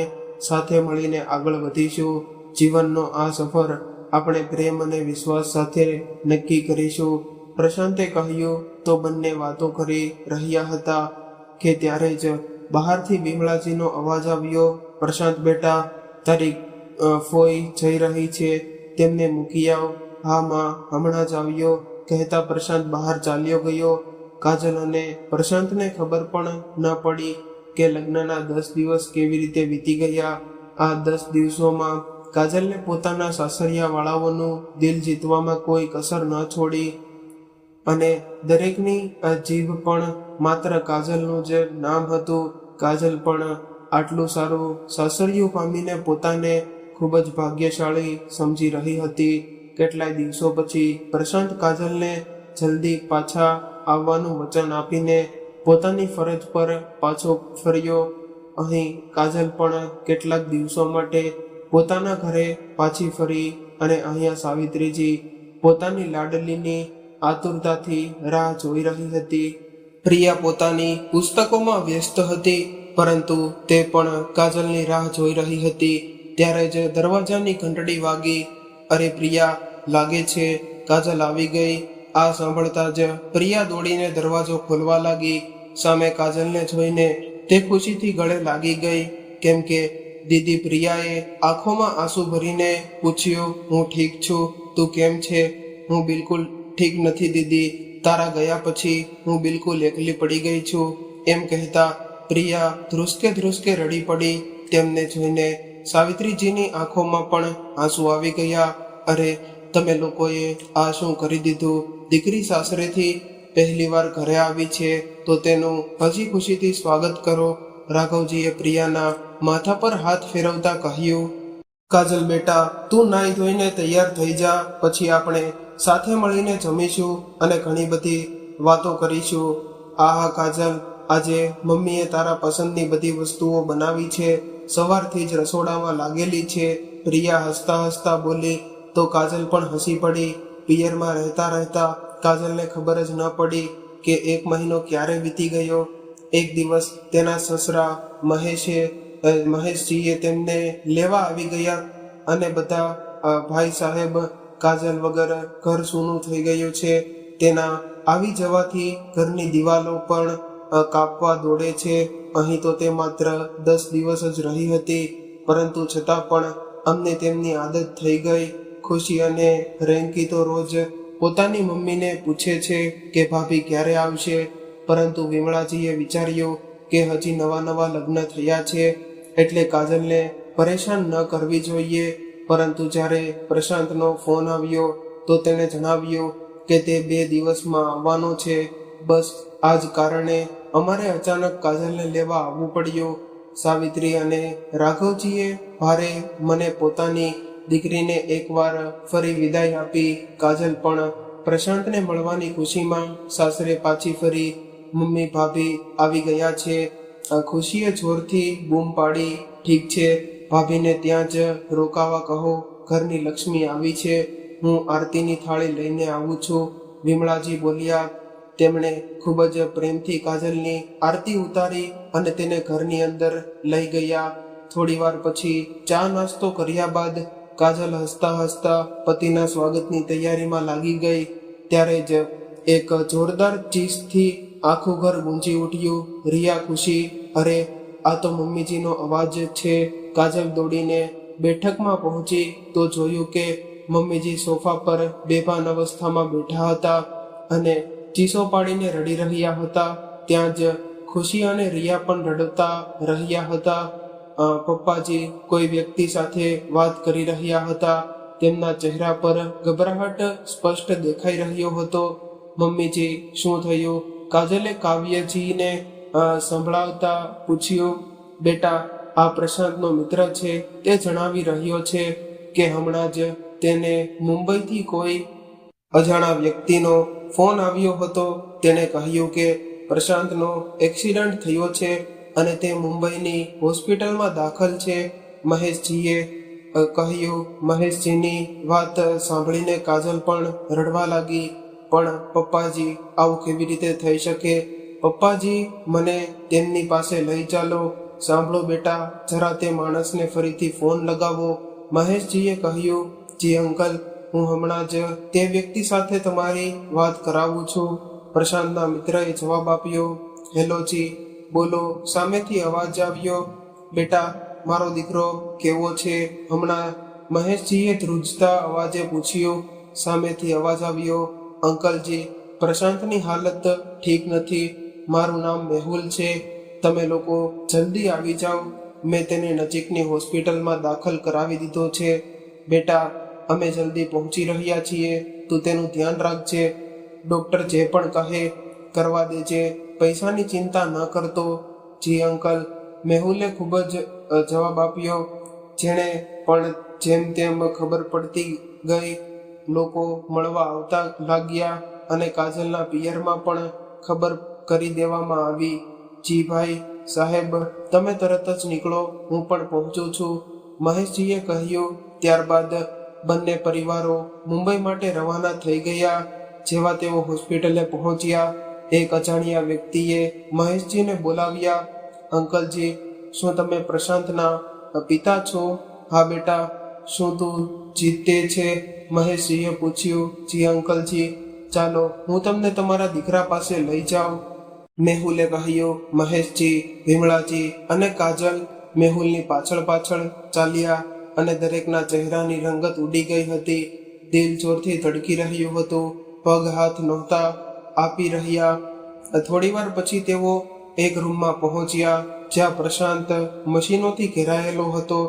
Speaker 1: સાથે મળીને આગળ વધીશું. જીવનનો આ સફર આપણે પ્રેમ અને વિશ્વાસ સાથે નક્કી કરીશું. પ્રશાંતે કહ્યું તો બંને વાતો કરી રહ્યા હતા કે ત્યારે જ બહારથી વિમળાજીનો અવાજ આવ્યો. પ્રશાંત બેટા, તારી ફોઈ જઈ રહી છે, તેમને મૂકી આવ. હા માં, હમણાં જ આવ્યો, કહેતા પ્રશાંત બહાર ચાલ્યો ગયો. કાજલ અને પ્રશાંતને ખબર પણ ન પડી કે લગ્નના 10 દિવસ કેવી રીતે વીતી ગયા. આ 10 દિવસોમાં કાજલને પોતાના સાસરિયા વાળાઓનું દિલ જીતવામાં કોઈ કસર ન છોડી અને દરેકની જીભ પણ માત્ર કાજલનું જ નામ હતું. કાજલ પણ આટલું સારું સાસરિયું પામીને પોતાને ખૂબ જ ભાગ્યશાળી સમજી રહી હતી. કેટલાય દિવસો પછી પ્રશાંત કાજલને જલ્દી પાછા આવવાનું વચન આપીને પોતાની ફરજ પર પાછો ફર્યો. અહીં કાજલ પણ કેટલાક દિવસો માટે પોતાના ઘરે પાછી ફરી અને અહીંયા સાવિત્રીજી પોતાની લાડલીની આતુરતાથી રાહ જોઈ રહી હતી. પ્રિયા પોતાની પુસ્તકોમાં વ્યસ્ત હતી, પરંતુ તે પણ કાજલની રાહ જોઈ રહી હતી. ત્યારે જ દરવાજાની ઘંટડી વાગી. અરે પ્રિયા, લાગે છે કાજલ આવી ગઈ. આ સાંભળતા જ પ્રિયા દોડીને દરવાજો ખોલવા લાગી. સામે કાજલને જોઈને તે ખુશીથી ગળે લાગી ગઈ, કેમ કે દીદી પ્રિયાએ આંખોમાં આંસુ ભરીને પૂછ્યું, હું ઠીક છું, તું કેમ છે? હું બિલકુલ ઠીક નથી દીદી, તારા ગયા પછી હું બિલકુલ એકલી પડી ગઈ છું. એમ કહેતા પ્રિયા ધ્રુસકે રડી પડી. તેમને જોઈને સાવિત્રીજીની આંખોમાં પણ આંસુ આવી ગયા. અરે તમે લોકોએ આ શું કરી દીધું? દીકરી સાસરેથી પહેલીવાર ઘરે આવી છે તો તેનું હજી ખુશીથી સ્વાગત કરો. રાઘવજીએ પ્રિયાના માથા પર હાથ ફેરવતા કહ્યું, કાજલ બેટા, તું નાઈ ધોઈને તૈયાર થઈ જા, પછી આપણે સાથે મળીને જમીશું અને ઘણી બધી વાતો કરીશું. આહા કાજલ, આજે મમ્મીએ તારા પસંદની બધી વસ્તુઓ બનાવી છે, સવારથી જ રસોડામાં લાગેલી છે. પ્રિયા હસતા હસતા બોલી તો કાજલ પણ હસી પડી. પિયરમાં રહેતા કાજલને ખબર જ ન પડી કે 1 મહિનો ક્યારે વીતી ગયો. એક દિવસ તેના સસરા મહેશજીએ તેમને લેવા આવી ગયા અને બધા ભાઈ સાહેબ, કાજલ વગર ઘર સૂનું થઈ ગયું છે. તેના આવી જવાથી ઘરની દિવાલો પણ કાપવા દોડે છે. અહીં તો તે માત્ર 10 દિવસ જ રહી હતી, પરંતુ છતાં પણ અમને તેમની આદત થઈ ગઈ. ખુશી અને રેન્કી તો રોજ પોતાની મમ્મીને પૂછે છે કે ભાભી ક્યારે આવશે, પરંતુ વિમળાજીએ વિચાર્યું કે હજી નવા લગ્ન થયા છે એટલે કાજલને પરેશાન ન કરવી જોઈએ. પરંતુ જ્યારે પ્રશાંતનો ફોન આવ્યો તો તેણે જણાવ્યું કે તે 2 દિવસમાં આવવાનો છે. બસ આ જ કારણે અમારે અચાનક કાજલને લેવા આવવું પડ્યું. સાવિત્રી અને રાઘવજીએ ભારે મને પોતાની દીકરીને એકવાર ફરી વિદાય આપી. કાજલ પણ પ્રશાંતને મળવાની ખુશીમાં સાસરે પાછી ફરી. મમ્મી ભાભી આવી ગયા છે. ખુશીએ જોરથી બૂમ પાડી, ઠીક છે, ભાભીને ત્યાં જ રોકાવા કહો, ઘરની લક્ષ્મી આવી છે, હું આરતીની થાળી લઈને આવું છું, વિમળાજી બોલ્યા. તેમણે ખૂબ જ પ્રેમથી કાજલની આરતી ઉતારી અને તેને ઘરની અંદર લઈ ગયા. થોડીવાર પછી ચા નાસ્તો કર્યા બાદ કાજલ હસતા પતિના સ્વાગતની તૈયારીમાં લાગી ગઈ. ત્યારે જ એક જોરદાર ચીસથી આખું ઘર ગુંજી ઉઠ્યું. રિયા, ખુશી, અરે આ તો મમ્મીજીનો અવાજ છે. કાજલ દોડીને બેઠકમાં પહોંચી તો જોયું કે મમ્મીજી સોફા પર બેભાન અવસ્થામાં બેઠા હતા અને ચીસો પાડીને રડી રહ્યા હતા. ત્યાં જ ખુશી અને રિયા પણ રડતા રહ્યા હતા. પપ્પાજી કોઈ વ્યક્તિ સાથે વાત કરી રહ્યા હતા. તેમના ચહેરા પર ગભરાહટ સ્પષ્ટ દેખાઈ રહ્યો હતો. મમ્મીજી, શું થયું? કાજલે કાવ્યજીને સંભળાવતા પૂછ્યું. બેટા, આ પ્રશાંતનો મિત્ર છે, તે જણાવી રહ્યો છે કે હમણાં જ તેને મુંબઈથી કોઈ અજાણા વ્યક્તિનો ફોન આવ્યો હતો. તેણે કહ્યું કે પ્રશાંતનો એક્સિડન્ટ થયો છે અને તે મુંબઈની હોસ્પિટલમાં દાખલ છે. મહેશજીએ કહ્યું. મહેશજીની વાત સાંભળીને કાજલ પણ રડવા લાગી. પણ પપ્પાજી આવું કેવી રીતે થઈ શકે? પપ્પાજી મને તેમની પાસે લઈ ચાલો. સાંભળો બેટા, જરા તે માણસને ફરીથી ફોન લગાવો. મહેશજીએ કહ્યું, જી અંકલ, હું હમણાં જ તે વ્યક્તિ સાથે તમારી વાત કરાવું છું. પ્રશાંતના મિત્રએ જવાબ આપ્યો, હેલો જી, બોલો. સામેથી અવાજ આવ્યો, બેટા મારો દીકરો કેવો છે હમણાં? મહેશજીએ ધ્રુજતા અવાજે પૂછ્યું. સામેથી અવાજ આવ્યો, અંકલજી, પ્રશાંતની હાલત ઠીક નથી. મારું નામ મેહુલ છે. તમે લોકો જલ્દી આવી જાઓ. મેં તેને નજીકની હોસ્પિટલમાં દાખલ કરાવી દીધો છે. બેટા, અમે જલ્દી પહોંચી રહ્યા છીએ. તું તેનું ધ્યાન રાખજે. ડૉક્ટર જે પણ કહે કરવા દેજે. પૈસાની ચિંતા ન કરતો. જી અંકલ, મેહુલે ખૂબ જ જવાબ આપ્યો. જેણે પણ જેમ તેમ ખબર પડતી ગઈ. લોકો મળવા આવતા લાગ્યા અને કાજલના પિયરમાં પણ ખબર કરી દેવામાં આવી. જી ભાઈ સાહેબ, તમે તરત જ નીકળો, હું પણ પહોંચું છું, મહેશજીએ કહ્યું. ત્યારબાદ બંને પરિવારો મુંબઈ માટે રવાના થઈ ગયા. જેવા તેઓ હોસ્પિટલે પહોંચ્યા, એક અજાણ્યા વ્યક્તિએ મહેશજીને બોલાવ્યા. અંકલજી, શું તમે પ્રશાંતના પિતા છો? હા બેટા. શું તું જીતે છે? મહેશજીએ પૂછ્યું. જી અંકલજી, ચાલો હું તમને તમારા દીકરા પાસે લઈ જાઉં, મેહુલે કહ્યું. મહેશજી, વિમળાજી અને કાજલ મેહુલની પાછળ પાછળ ચાલ્યા અને દરેકના ચહેરાની રંગત ઉડી ગઈ હતી. દિલ જોરથી ધડકી રહ્યું હતું. પગ હાથ નહોતા આપી રહ્યા. થોડીવાર પછી તેઓ એક રૂમમાં પહોંચ્યા જ્યાં પ્રશાંત મશીનોથી ઘેરાયેલો હતો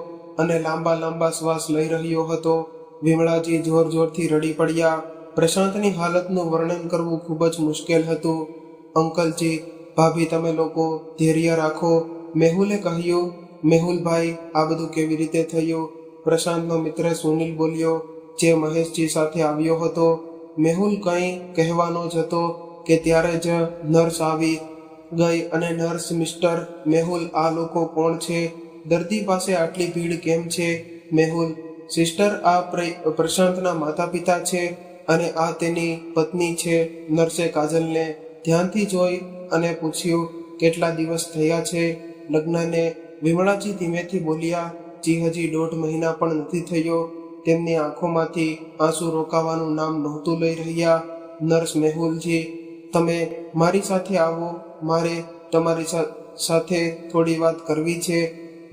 Speaker 1: અને લાંબા લાંબા શ્વાસ લઈ રહ્યો હતો. વિમળાજી જોર જોરથી રડી પડ્યા. પ્રશાંતની હાલતનું વર્ણન કરવું ખૂબ જ મુશ્કેલ હતું. અંકલજી, ભાભી, તમે લોકો ધૈર્ય રાખો, મેહુલે કહ્યું. મેહુલભાઈ, આ બધું કેવી રીતે થયું? પ્રશાંતનો મિત્ર સુનિલ બોલ્યો, જે મહેશજી સાથે આવ્યો હતો. મેહુલ કંઈ કહેવાનો જ હતો કે ત્યારે જ નર્સ આવી ગઈ અને નર્સ, મિસ્ટર મેહુલ, આ લોકો કોણ છે? દર્દી પાસે આટલી ભીડ કેમ છે? મેહુલ, સિસ્ટર, આ પ્રશાંતના માતા પિતા છે અને આ તેની પત્ની છે. નર્સે કાજલને ધ્યાનથી જોઈ અને પૂછ્યું, કેટલા દિવસ થયા છે લગ્નને? વિમળાજી ધીમેથી બોલ્યા, જી હજી 1.5 મહિના પણ નથી થયો. તેમની આંખોમાંથી આંસુ રોકાવાનું નામ નહોતું લઈ રહ્યા. નર્સ, મેહુલજી, તમે મારી સાથે આવો, મારે તમારી સાથે થોડી વાત કરવી છે.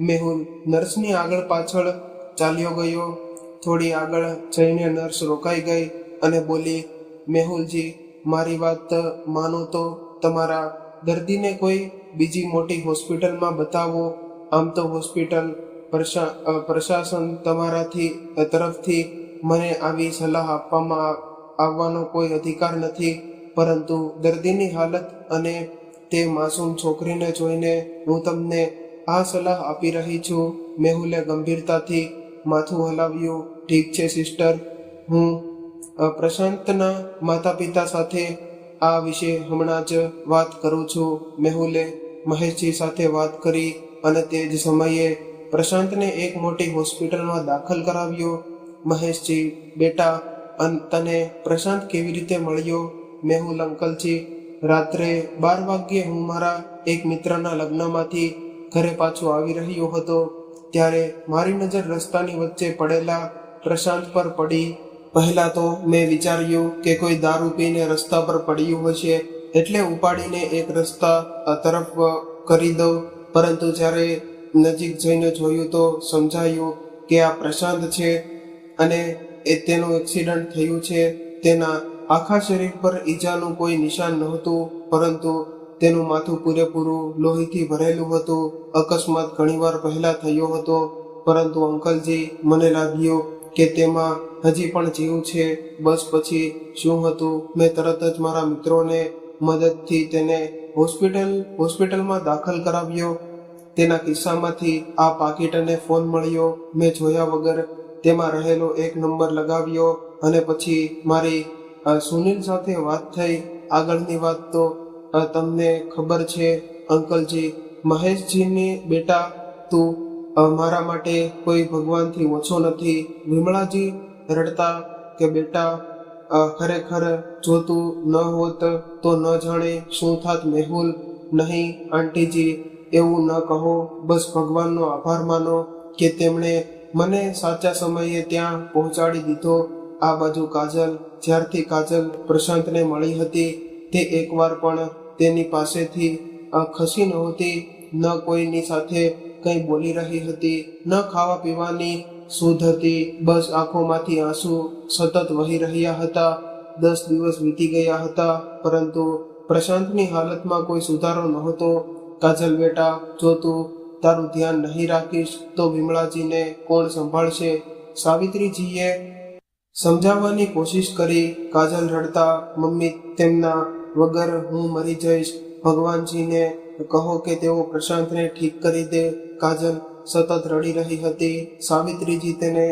Speaker 1: મેહુલ નર્સની આગળ પાછળ ચાલ્યો ગયો. થોડી આગળ જઈને નર્સ રોકાઈ ગઈ અને બોલી, મેહુલજી, મારી વાત માનો તો તમારા દર્દીને કોઈ બીજી મોટી હોસ્પિટલમાં બતાવો. આમ તો હોસ્પિટલ પ્રશાસન તરફથી મને આવી સલાહ આપવામાં આવવાનો કોઈ અધિકાર નથી, પરંતુ દર્દીની હાલત અને તે માસૂમ છોકરીને જોઈને હું તમને આ સલાહ આપી રહી છું. મેહુલે ગંભીરતાથી માથું હલાવ્યું. ઠીક છે સિસ્ટર, હું પ્રશાંતના માતા પિતા સાથે આ વિશે હમણાં જ વાત કરું છું. મેહુલે મહેશજી સાથે વાત કરી અને તે જ સમયે પ્રશાંતને એક મોટી હોસ્પિટલમાં દાખલ કરાવ્યો. મહેશજી, બેટા, તને પ્રશાંત કેવી રીતે મળ્યો? મેહુલ, અંકલજી, રાત્રે 12 વાગ્યે હું મારા એક મિત્રના લગ્નમાંથી ઘરે પાછો આવી રહ્યો હતો. ત્યારે મારી નજર રસ્તાની વચ્ચે પડેલા પ્રશાંત પર પડી. પહેલા તો મેં વિચાર્યું કે કોઈ દારૂ પીને રસ્તા પર પડ્યું હશે, એટલે ઉપાડીને એક રસ્તા તરફ કરી દઉં. પરંતુ જ્યારે નજીક જઈને જોયું તો સમજાયું કે આ પ્રશાંત છે અને તેનું એક્સિડન્ટ થયું છે. તેના આખા શરીર પર ઈજાનું કોઈ નિશાન નહોતું, પરંતુ તેનું માથું પૂરેપૂરું લોહીથી ભરેલું હતું. અકસ્માત ઘણીવાર પહેલા થયો હતો, પરંતુ અંકલજી, મને લાગ્યું કે તેમાં હજી પણ જીવ છે. બસ પછી શું હતું, મેં તરત જ મારા મિત્રોને મદદથી તેને હોસ્પિટલમાં દાખલ કરાવ્યો. તેના ખિસ્સામાંથી આ પાકીટ અને ફોન મળ્યો. મેં જોયા વગર તેમાં રહેલો એક નંબર લગાવ્યો અને પછી મારી સુનિલ સાથે વાત થઈ. આગળની વાત તો તમને ખબર છે અંકલજી. મહેશજીની બેટા, તું મારા માટે કોઈ ભગવાનથી ઓછો નથી. વિમળાજી રડતા કે બેટા, ખરેખર જોતું ન હોત તો ન જાણે શું થાત મેહુલ. નહીં આંટીજી, એવું ન કહો. બસ ભગવાનનો આભાર માનો કે તેમણે મને સાચા સમયે ત્યાં પહોંચાડી દીધો. આ બાજુ કાજલ, જ્યારથી કાજલ પ્રશાંતને મળી હતી તે એકવાર પણ તેની પાસેથી ખસી નહોતી. ન કોઈની સાથે કંઈ બોલી રહી હતી, ન ખાવા પીવાની સુધ હતી. બસ આંખોમાંથી આંસુ સતત વહી રહ્યા હતા. 10 દિવસ વીતી ગયા હતા, પરંતુ પ્રશાંતની હાલતમાં કોઈ સુધારો નહોતો. કાજલ બેટા, જો તું તારું ધ્યાન નહીં રાખીશ તો વિમળાજીને કોણ સંભાળશે? સાવિત્રીજીએ સમજાવવાની કોશિશ કરી. કાજલ રડતા, મમ્મી, તેમના વગર હું મરી જઈશ. ભગવાનજીને કહો કે તેઓ પ્રશાંતને ઠીક કરી દે. કાજલ સતત રડી રહી હતી. સાવિત્રીજી તેને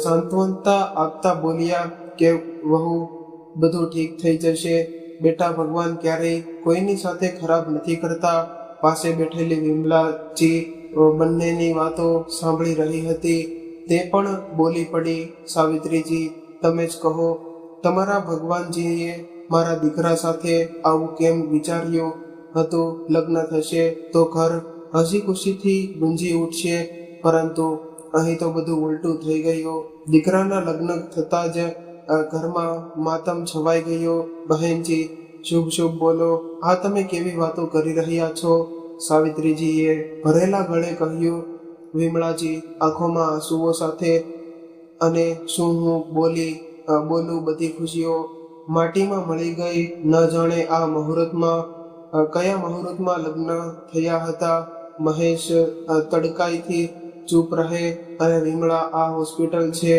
Speaker 1: સાંત્વનતા આપતા બોલ્યા કે વહુ, બધું ઠીક થઈ જશે. બેટા, ભગવાન ક્યારેય કોઈની સાથે ખરાબ નથી કરતા. પાસે બેઠેલી વિમલાજી બંનેની વાતો સાંભળી રહી હતી. તે પણ બોલી પડી, સાવિત્રીજી, તમે જ કહો, તમારા ભગવાનજીએ મારા દીકરા સાથે આવું કેમ વિચાર્યું હતું? લગ્ન થશે તો ઘર હસી ખુશીથી ગુંજી ઉઠશે, પરંતુ અહીં તો બધું ઉલટું થઈ ગયું. દીકરાના લગ્ન થતાં જ ઘરમાં માતમ છવાઈ ગયો. બહેનજી, શુભ શુભ બોલો. આ તમે કેવી વાતો કરી રહ્યા છો? સાવિત્રીજીએ ભરેલા ગળે કહ્યું. વિમળાજી આંખોમાં આંસુઓ સાથે, અને શું હું બોલું? બધી ખુશીઓ માટીમાં મળી ગઈ. ન જાણે આ મુહૂર્તમાં કયા મુહૂર્તમાં લગ્ન થયા હતા. મહેશ તડકાઈથી ચૂપ રહે. અને વિમળા, આ હોસ્પિટલ છે,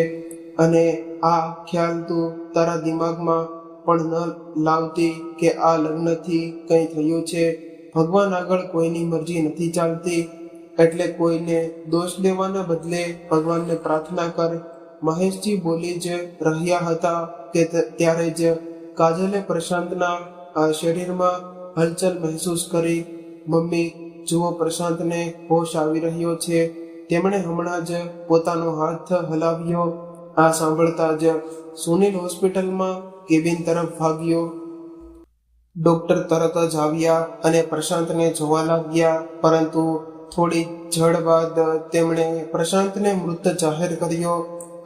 Speaker 1: અને આ ખ્યાલ તું તારા દિમાગમાં પણ ન લાવતી કે આ લગ્નથી કંઈ થયું છે. ભગવાન આગળ કોઈની મરજી નથી ચાલતી, એટલે કોઈને દોષ દેવાના બદલે ભગવાનને પ્રાર્થના કર. મહેશજી બોલી જ રહ્યા હતા કે ત્યારે જ કાજલે પ્રશાંતના શરીરમાં હલચલ મહેસૂસ કરી. મમ્મી, જુઓ, પ્રશાંતને હોશ આવી રહ્યો છે. તેમણે હમણાં જ પોતાનો હાથ હલાવ્યો. આ સાંભળતા જ સુનિલ હોસ્પિટલમાં કેબિન તરફ ભાગ્યો. ડોક્ટર તરત જ આવ્યા અને પ્રશાંતને જોવા લાગ્યા, પરંતુ થોડી ઝડ બાદ તેમણે પ્રશાંતને મૃત જાહેર કર્યો.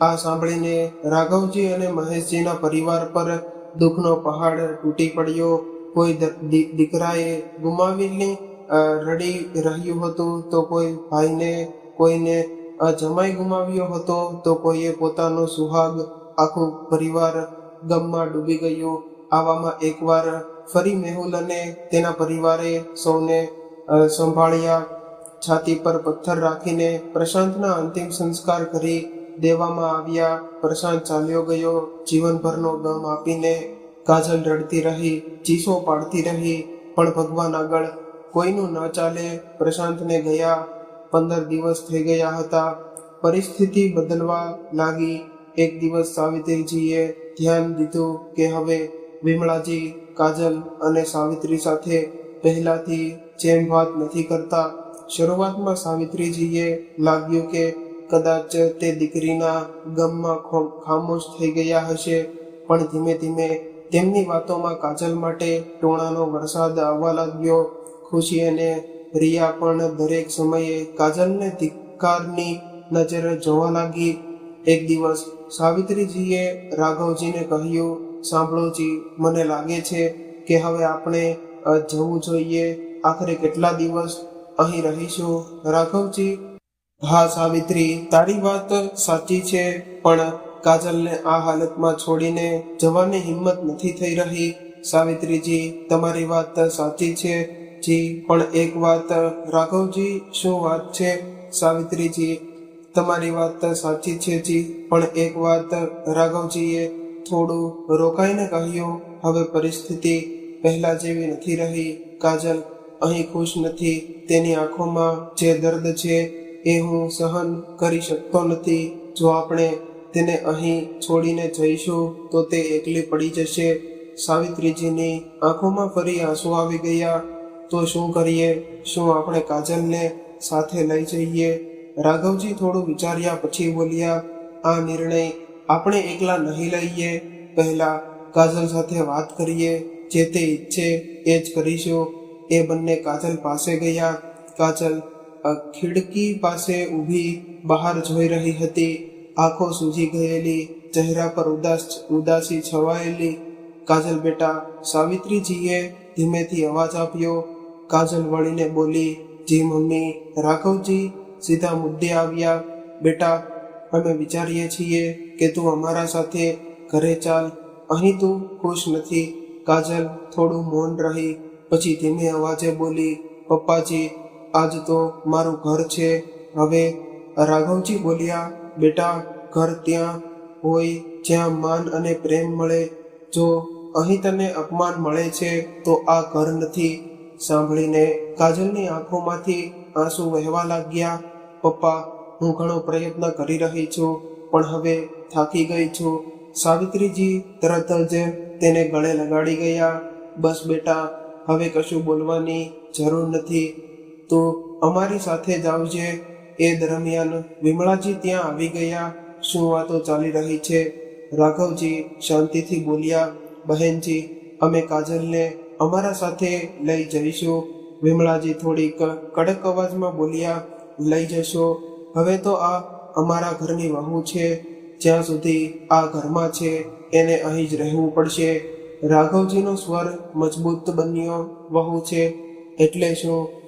Speaker 1: આ સાંભળીને રાઘવજી અને મહેશજીના પરિવાર પર દુઃખનો પહાડ તૂટી પડ્યો. કોઈ દીકરાએ ગુમાવેલી રડી રહ્યું હતું, તો કોઈ ભાઈને, કોઈને જમાઈ ગુમાવ્યો હતો, તો કોઈએ પોતાનો સુહાગ. આખું પરિવાર ગમમાં ડૂબી ગયું. આવામાં એકવાર ફરી મેહુલ અને તેના પરિવારે સૌને સંભાળ્યા. છાતી પર પથ્થર રાખીને પ્રશાંતના અંતિમ સંસ્કાર કરી દેવામાં આવ્યા. પ્રશાંત ચાલ્યો ગયો, જીવનભરનો ગમ આપીને. કાજલ રડતી રહી, ચીસો પાડતી રહી, પણ ભગવાન આગળ કોઈનું ન ચાલે. પ્રશાંતને ગયા 15 દિવસ થઈ ગયા હતા. પરિસ્થિતિ બદલવા લાગી. એક દિવસ સાવિત્રીજીએ ધ્યાન દીધું કે હવે વિમળાજી કાજલ અને સાવિત્રી સાથે પહેલાથી જેમ વાત નથી કરતા. શરૂઆતમાં સાવિત્રીજીએ લાગ્યું કે કદાચ તે દીકરીના ગમમાં ખામોશ થઈ ગયા હશે, પણ ધીમે ધીમે તેમની વાતોમાં કાજલ માટે ટોણાનો વરસાદ આવવા લાગ્યો. ખુશી અને રિયા પણ દરેક સમયે કાજલને ધિક્કારની નજરે જોવા લાગી. એક દિવસ સાવિત્રીજીએ રાઘવજીને કહ્યું, સાંભળોજી, મને લાગે છે કે હવે આપણે જવું જોઈએ. આખરે કેટલા દિવસ અહીં રહીશું? રાઘવજી: હા સાવિત્રી, તારી વાત સાચી છે, પણ કાજલને આ હાલતમાં છોડીને જવાની હિંમત નથી થઈ રહી. સાવિત્રીજી, તમારી વાત સાચી છે જી, પણ એક વાત. રાઘવજી: શું વાત છે? સાવિત્રીજી: તમારી વાત સાચી છે જી, પણ એક વાત. રાઘવજીએ થોડું રોકાઈને કહ્યું, હવે પરિસ્થિતિ પહેલા જેવી નથી રહી. કાજલ અહીં ખુશ નથી. તેની આંખોમાં જે દર્દ છે એ હું સહન કરી શકતો નથી. જો આપણે તેને અહીં છોડીને જઈશું તો તે એકલી પડી જશે. સાવિત્રીજીની આંખોમાં ફરી આંસુ આવી ગયા. તો શું કરીએ? શું આપણે કાજલને સાથે લઈ જઈએ? રાઘવજી થોડું વિચાર્યા પછી બોલ્યા, આ નિર્ણય આપણે એકલા નહીં લઈએ. પહેલા કાજલ સાથે વાત કરીએ, જે તે ઈચ્છે એ જ કરીશું. એ બંને કાજલ પાસે ગયા. કાજલ ખિડકી પાસે ઊભી બહાર જોઈ રહી હતી, આંખો સૂજી ગયેલી, ચહેરા પર ઉદાસી છવાયેલી. કાજલ બેટા, સાવિત્રીજીએ ધીમેથી અવાજ આપ્યો. કાજલ વળીને બોલી, જી મમ્મી. રાઘવજી સીધા મુદ્દે આવ્યા. બેટા, અમે વિચારીએ છીએ કે તું અમારા સાથે ઘરે ચાલ, અહીં તું ખુશ નથી. કાજલ થોડું મૌન રહી, પછી ધીમે અવાજે બોલી, પપ્પાજી, આજ તો મારું ઘર છે હવે. રાઘવજી બોલ્યા, બેટા, ઘર ત્યાં હોય જ્યાં માન અને પ્રેમ મળે. જો અહીં તને અપમાન મળે છે તો આ ઘર નથી. સાંભળીને કાજલની આંખોમાંથી આંસુ વહેવા લાગ્યા. પપ્પા, હું ઘણો પ્રયત્ન કરી રહી છું, પણ હવે થાકી ગઈ છું. સાવિત્રીજી તરત જ તેને ગળે લગાડી ગયા. બસ બેટા, હવે કશું બોલવાની જરૂર નથી, તું અમારી સાથે જ આવજે. એ દરમિયાન વિમળાજી ત્યાં આવી ગયા. શું વાતો ચાલી રહી છે? રાઘવજી શાંતિથી બોલ્યા, બહેનજી, અમે કાજલને અમારા સાથે લઈ જઈશું. વિમળાજી થોડીક કડક અવાજમાં બોલ્યા, લઈ જશો? હવે તો આ અમારા ઘરની વહુ છે, જ્યાં સુધી આ ઘરમાં છે એને અહીં જ રહેવું પડશે. રાઘવજીનો સ્વર મજબૂત બન્યો, વહુ છે એટલે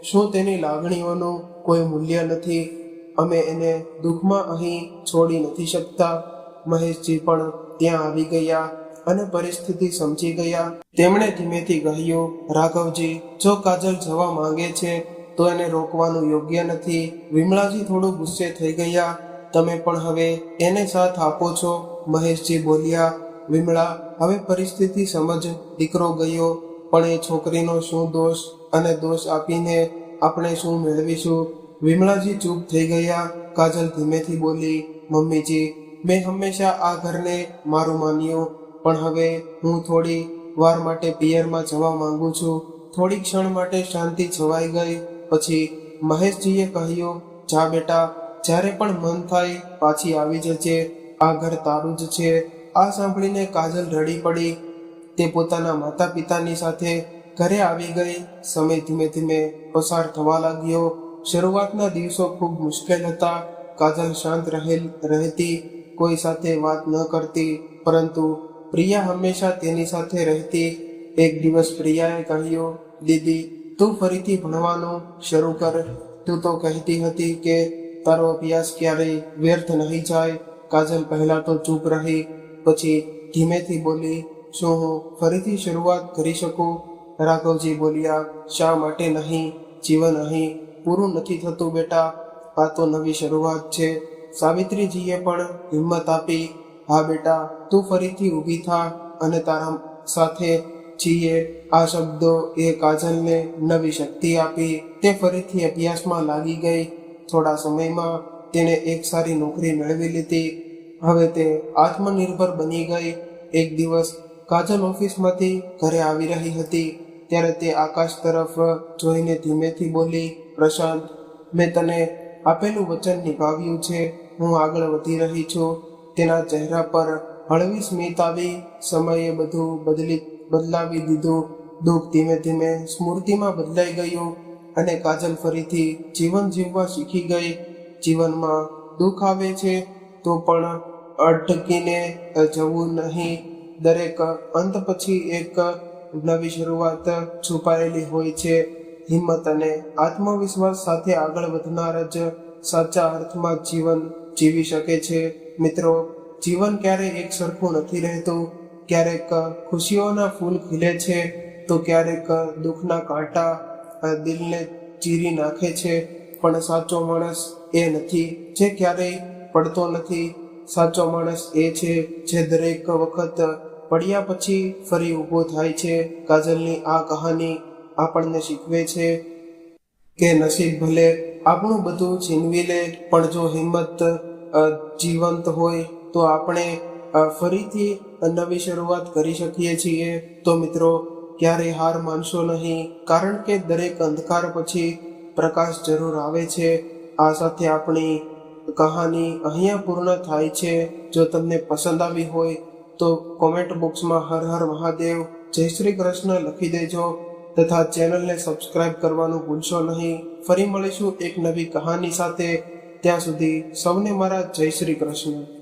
Speaker 1: શું તેની લાગણીઓનું કોઈ મૂલ્ય નથી? અમે એને દુઃખમાં અહીં છોડી નથી શકતા. મહેશજી પણ ત્યાં આવી ગયા અને પરિસ્થિતિ સમજી ગયા. તેમણે ધીમેથી કહ્યું, રાઘવજી, જો કાજલ જવા માંગે છે તો એને રોકવાનું યોગ્ય નથી. વિમળાજી થોડું ગુસ્સે થઈ ગયા, તમે પણ હવે એને સાથ આપો છો. મહેશજી બોલ્યા, વિમળા, હવે પરિસ્થિતિ સમજ. દીકરો ગયો, પણ એ છોકરીનો શું દોષ? અને દોષ આપીને આપણે શું મેળવીશું? વિમળાજી ચૂપ થઈ ગયા. કાજલ ધીમેથી બોલી, મમ્મીજી, મેં હંમેશા આ ઘરને મારું માન્યું, પણ હવે હું થોડી વાર માટે પિયરમાં જવા માંગુ છું. થોડી ક્ષણ માટે શાંતિ છવાઈ ગઈ. પછી મહેશજીએ કહ્યું, જા બેટા, જ્યારે પણ મન થાય પાછી આવી જજે, આ ઘર તારું જ છે. આ સાંભળીને કાજલ રડી પડી. તે પોતાના માતા પિતાની સાથે ઘરે આવી ગઈ. સમય ધીમે ધીમે પસાર થવા લાગ્યો. શરૂઆતના દિવસો ખૂબ મુશ્કેલ હતા. કાજલ શાંત રહેતી, કોઈ સાથે વાત ન કરતી, પરંતુ પ્રિયા હંમેશા તેની સાથે રહેતી. એક દિવસ પ્રિયાએ કહ્યું, દીદી, તું ફરીથી ભણવાનું શરૂ કર. તું તો કહેતી હતી કે તારો અભ્યાસ ક્યારેય વ્યર્થ નહીં જાય. કાજલ પહેલા તો ચૂપ રહી, પછી ધીમેથી બોલી, શું હું ફરીથી શરૂઆત કરી શકું? રાઘવજી બોલ્યા, શા માટે નહીં? જીવન અહીં પૂરું નથી થતું બેટા, આ તો નવી શરૂઆત છે. સાવિત્રીજીએ પણ હિંમત આપી, હા બેટા, તું ફરીથી ઊભી થા અને તારા સાથે છીએ. આ શબ્દો એ કાજલને નવી શક્તિ આપી. તે ફરીથી અભ્યાસમાં લાગી ગઈ. થોડા સમયમાં તેણે એક સારી નોકરી મેળવી લીધી. હવે તે આત્મનિર્ભર બની ગઈ. એક દિવસ કાજલ ઓફિસમાંથી ઘરે આવી રહી હતી, ત્યારે તે આકાશ તરફ જોઈને ધીમેથી બોલી, પ્રશાંત, મેં તને આપેલું વચન નિભાવ્યું છે. હું આગળ વધી રહી છું. તેના ચહેરા પર હળવી સ્મિત આવી. સમયે બધું બદલાવી દીધું. દુઃખ ધીમે ધીમે સ્મૃતિમાં બદલાઈ ગયું અને કાજલ ફરીથી જીવન જીવવા શીખી ગઈ. જીવનમાં દુઃખ આવે છે તો પણ અટકીને જવું નહીં. દરેક અંત પછી એક નવી શરૂઆત છુપાયેલી હોય છે. હિંમત અને આત્મવિશ્વાસ સાથે આગળ વધનાર જ સાચા અર્થમાં જીવન જીવી શકે છે. મિત્રો, જીવન ક્યારેય એક સરખું નથી રહેતું. ક્યારેક ખુશીઓના ફૂલ ખીલે છે તો ક્યારેક દુઃખના કાંટા દિલને ચીરી નાખે છે. પણ સાચો માણસ એ નથી જે ક્યારેય પડતો નથી. સાચો માણસ એ છે જે દરેક વખત પડ્યા પછી ફરી ઊભો થાય છે. કાજલની આ કહાની આપણને શીખવે છે કે નસીબ ભલે આપણું બધું છીનવી લે, પણ જો હિંમત જીવંત હોય તો આપણે ફરીથી નવી શરૂઆત કરી શકીએ છીએ. તો મિત્રો, ક્યારેય હાર માનશો નહીં, કારણ કે દરેક અંધકાર પછી પ્રકાશ જરૂર આવે છે. આ સાથે આપણી કહાની અહીંયા પૂર્ણ થાય છે. જો તમને પસંદ આવી હોય તો તો કોમેન્ટ બોક્સમાં હર હર મહાદેવ, જય શ્રી કૃષ્ણ લખી દેજો તથા ચેનલને સબસ્ક્રાઇબ કરવાનું ભૂલશો નહીં. ફરી મળીશું એક નવી કહાની સાથે. ત્યાં સુધી સૌને મારા જય શ્રી કૃષ્ણ.